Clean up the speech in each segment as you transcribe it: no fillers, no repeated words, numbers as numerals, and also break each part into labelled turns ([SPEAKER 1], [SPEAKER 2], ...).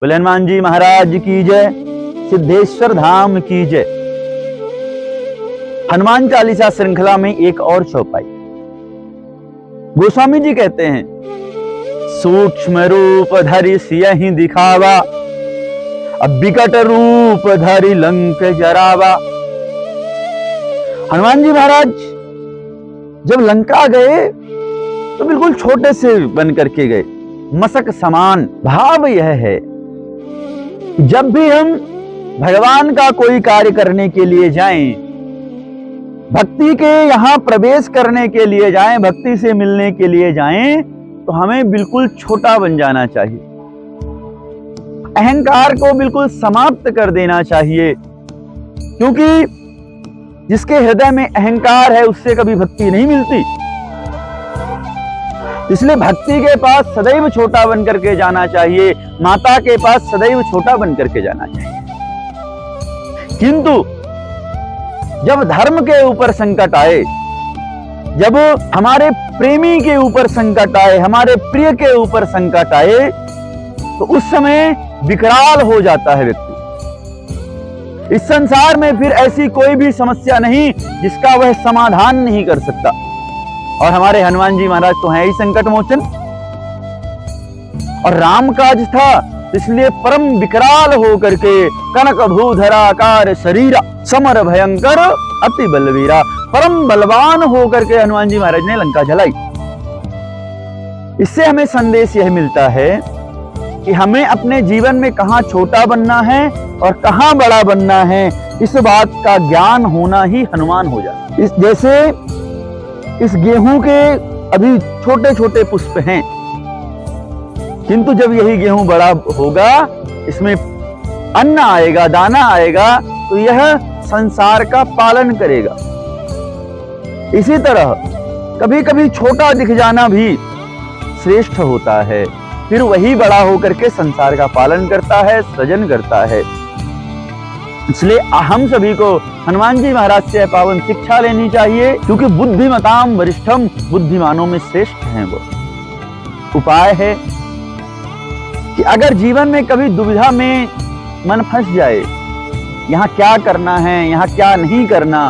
[SPEAKER 1] बोले हनुमान जी महाराज की जय, सिद्धेश्वर धाम की जय। हनुमान चालीसा श्रृंखला में एक और चौपाई। गोस्वामी जी कहते हैं, सूक्ष्म रूप धरि सियहि दिखावा, अब विकट रूप धरि लंक जरावा। हनुमान जी महाराज जब लंका गए तो बिल्कुल छोटे से बन करके गए, मशक समान। भाव यह है, जब भी हम भगवान का कोई कार्य करने के लिए जाएं, भक्ति के यहां प्रवेश करने के लिए जाएं, भक्ति से मिलने के लिए जाएं, तो हमें बिल्कुल छोटा बन जाना चाहिए। अहंकार को बिल्कुल समाप्त कर देना चाहिए, क्योंकि जिसके हृदय में अहंकार है उससे कभी भक्ति नहीं मिलती। इसलिए भक्ति के पास सदैव छोटा बन करके जाना चाहिए, माता के पास सदैव छोटा बन करके जाना चाहिए। किंतु जब धर्म के ऊपर संकट आए, जब हमारे प्रेमी के ऊपर संकट आए, हमारे प्रिय के ऊपर संकट आए, तो उस समय विकराल हो जाता है व्यक्ति। इस संसार में फिर ऐसी कोई भी समस्या नहीं जिसका वह समाधान नहीं कर सकता। और हमारे हनुमान जी महाराज तो हैं ही संकट मोचन। और राम काज था, इसलिए परम विकराल हो करके कनक भूधराकार शरीरा, समर भयंकर अति बलवीरा, परम बलवान हो करके हनुमान जी महाराज ने लंका जलाई। इससे हमें संदेश यह मिलता है कि हमें अपने जीवन में कहां छोटा बनना है और कहां बड़ा बनना है, इस बात का ज्ञान होना ही हनुमान हो जाए। जैसे इस गेहूं के अभी छोटे छोटे पुष्प हैं, किंतु जब यही गेहूं बड़ा होगा, इसमें अन्न आएगा, दाना आएगा, तो यह संसार का पालन करेगा। इसी तरह कभी कभी छोटा दिख जाना भी श्रेष्ठ होता है, फिर वही बड़ा होकर के संसार का पालन करता है, सृजन करता है। इसलिए हम सभी को हनुमान जी महाराज से पावन शिक्षा लेनी चाहिए, क्योंकि बुद्धिमताम वरिष्ठम, बुद्धिमानों में श्रेष्ठ हैं वो। उपाय है कि अगर जीवन में कभी दुविधा में मन फंस जाए, यहाँ क्या करना है, यहाँ क्या नहीं करना,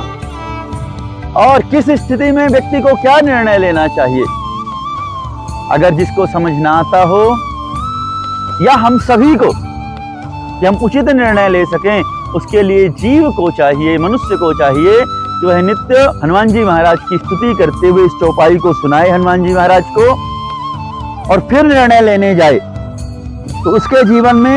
[SPEAKER 1] और किस स्थिति में व्यक्ति को क्या निर्णय लेना चाहिए, अगर जिसको समझ ना आता हो, या हम सभी को कि हम उचित निर्णय ले सकें, उसके लिए जीव को चाहिए, मनुष्य को चाहिए कि वह नित्य हनुमान जी महाराज की स्तुति करते हुए इस चौपाई को सुनाए हनुमान जी महाराज को, और फिर निर्णय लेने जाए, तो उसके जीवन में